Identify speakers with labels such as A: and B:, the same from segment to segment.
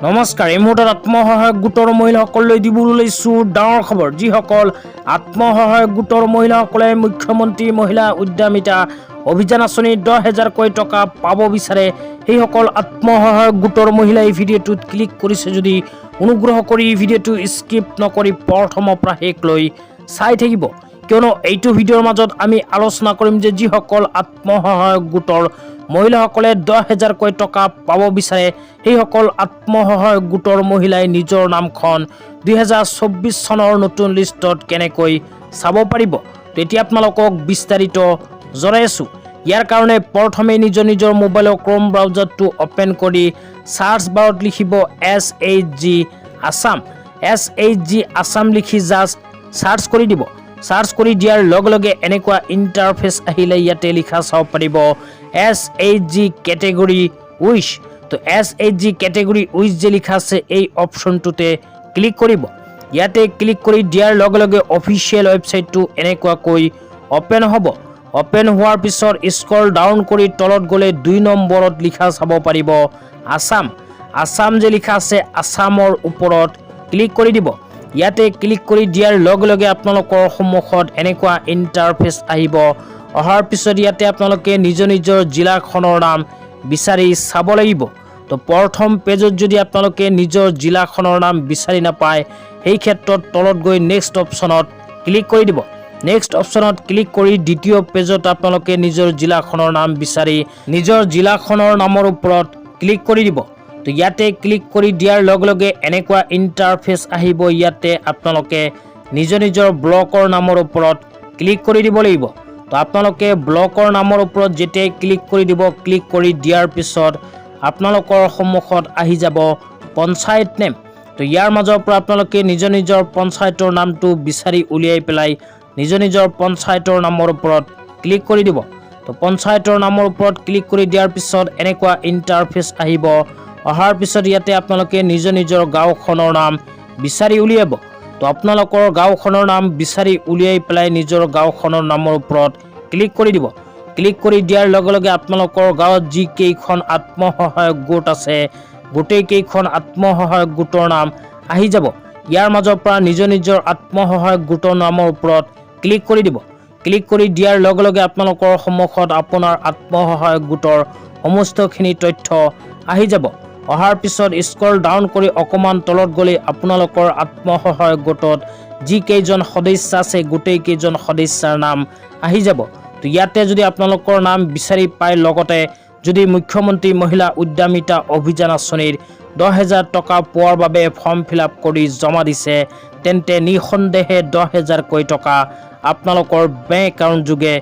A: নমস্কাৰ, এই মুহূৰ্তত আত্মসহায়ক গোটৰ মহিলাসকললৈ দিবলৈ লৈছোঁ ডাঙৰ খবৰ। যিসকল আত্মসহায়ক গোটৰ মহিলাসকলে মুখ্যমন্ত্ৰী মহিলা উদ্যমিতা অভিযান আঁচনিৰ 10,000কৈ টকা পাব বিচাৰে, সেইসকল আত্মসহায়ক গোটৰ মহিলাই ভিডিঅ'টোত ক্লিক কৰিছে যদি অনুগ্ৰহ কৰি ভিডিঅ'টো স্কিপ নকৰি প্ৰথমৰ পৰা শেষলৈ চাই থাকিব, কিয়নো এইটো ভিডিঅ'ৰ মাজত আমি আলোচনা কৰিম যে যিসকল আত্মসহায়ক গোটৰ মহিলাসকলে 10,000কৈ টকা পাব বিচাৰে, সেইসকল আত্মসহায়ক গোটৰ মহিলাই নিজৰ নামখন 2024 চনৰ নতুন লিষ্টত কেনেকৈ চাব পাৰিব, তেতিয়া আপোনালোকক বিস্তাৰিত জনাইছোঁ। ইয়াৰ কাৰণে প্ৰথমে নিজৰ মোবাইলৰ ক্ৰম ব্ৰাউজাৰটো অপেন কৰি সাৰ্চ বাৰত লিখিব SHG আসাম। SHG আসাম লিখি জাষ্ট সাৰ্চ কৰি দিব। সাৰ্চ কৰি দিয়াৰ লগে লগে এনেকুৱা ইণ্টাৰফেচ আহিলে ইয়াতে লিখা চাব পাৰিব SHG কেটেগৰী উইচ। তো SHG কেটেগৰী উইচ যে লিখা আছে এই অপশ্যনটোতে ক্লিক কৰিব। ইয়াতে ক্লিক কৰি দিয়াৰ লগে লগে অফিচিয়েল ৱেবছাইটটো এনেকুৱাকৈ অপেন হ'ব। অপেন হোৱাৰ পিছত স্ক্ৰল ডাউন কৰি তলত গ'লে 2 নম্বৰত লিখা চাব পাৰিব আসাম। আসাম যে লিখা আছে আসামৰ ওপৰত ক্লিক কৰি দিব। ইয়াতে ক্লিক কৰি দিয়াৰ লগে লগে আপোনালোকৰ সন্মুখত এনেকুৱা ইণ্টাৰফেচ আহিব। অহাৰ পিছত ইয়াতে আপোনালোকে নিজৰ জিলাখনৰ নাম বিচাৰি চাব লাগিব। তো প্ৰথম পেজত যদি আপোনালোকে নিজৰ জিলাখনৰ নাম বিচাৰি নাপায়, সেই ক্ষেত্ৰত তলত গৈ নেক্সট অপশ্যনত ক্লিক কৰি দিব। নেক্সট অপশ্যনত ক্লিক কৰি দ্বিতীয় পেজত আপোনালোকে নিজৰ জিলাখনৰ নাম বিচাৰি নিজৰ জিলাখনৰ নামৰ ওপৰত ক্লিক কৰি দিব। তো ইয়াতে ক্লিক কৰি দিয়াৰ লগে লগে এনেকুৱা ইণ্টাৰফেচ আহিব। ইয়াতে আপোনালোকে নিজৰ ব্লকৰ নামৰ ওপৰত ক্লিক কৰি দিব লাগিব। তো আপোনালোকে ব্লকৰ নামৰ ওপৰত যেতিয়াই ক্লিক কৰি দিব, ক্লিক কৰি দিয়াৰ পিছত আপোনালোকৰ সন্মুখত আহি যাব পঞ্চায়ত নেম। তো ইয়াৰ মাজৰ পৰা আপোনালোকে নিজৰ পঞ্চায়তৰ নামটো বিচাৰি উলিয়াই পেলাই নিজৰ পঞ্চায়তৰ নামৰ ওপৰত ক্লিক কৰি দিব। তো পঞ্চায়তৰ নামৰ ওপৰত ক্লিক কৰি দিয়াৰ পিছত এনেকুৱা ইণ্টাৰফেচ আহিব। অহাৰ পিছত ইয়াতে আপোনালোকে নিজৰ গাঁওখনৰ নাম বিচাৰি উলিয়াব। তো আপোনালোকৰ গাঁওখনৰ নাম বিচাৰি উলিয়াই পেলাই নিজৰ গাঁওখনৰ নামৰ ওপৰত ক্লিক কৰি দিব। ক্লিক কৰি দিয়াৰ লগে লগে আপোনালোকৰ গাঁৱত যিকেইখন আত্মসহায়ক গোট আছে, গোটেইকেইখন আত্মসহায়ক গোটৰ নাম আহি যাব। ইয়াৰ মাজৰ পৰা নিজৰ আত্মসহায়ক গোটৰ নামৰ ওপৰত ক্লিক কৰি দিব। ক্লিক কৰি দিয়াৰ লগে লগে আপোনালোকৰ সন্মুখত আপোনাৰ আত্মসহায়ক গোটৰ সমস্তখিনি তথ্য আহি যাব। অহাৰ পিছত স্ক্ৰল ডাউন কৰি অকণমান তলত গ'লে আপোনালোকৰ আত্মসহায়ক গোটত যিকেইজন সদস্য আছে গোটেইকেইজন সদস্যৰ নাম আহি যাব। তো ইয়াতে যদি আপোনালোকৰ নাম বিচাৰি পায়, লগতে যদি মুখ্যমন্ত্ৰী মহিলা উদ্যমিতা অভিযান আঁচনিৰ 10,000 টকা পোৱাৰ বাবে ফৰ্ম ফিল-আপ কৰি জমা দিছে, তেন্তে নিঃসন্দেহে 10,000কৈ টকা আপোনালোকৰ বেংক একাউণ্ট যোগে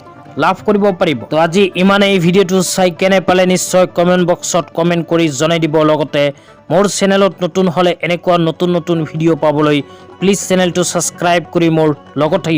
A: লাভ কৰিব পাৰিব। তো আজি ইমানেই। ভিডিঅ'টো চাই কেনে পালে নিশ্চয় কমেণ্ট বক্সত কমেণ্ট কৰি জনাই দিব। লগতে মোৰ চেনেলত নতুন হ'লে এনেকুৱা নতুন ভিডিঅ' পাবলৈ প্লিজ চেনেলটো ছাবস্ক্ৰাইব কৰি মোৰ লগত থাকিব।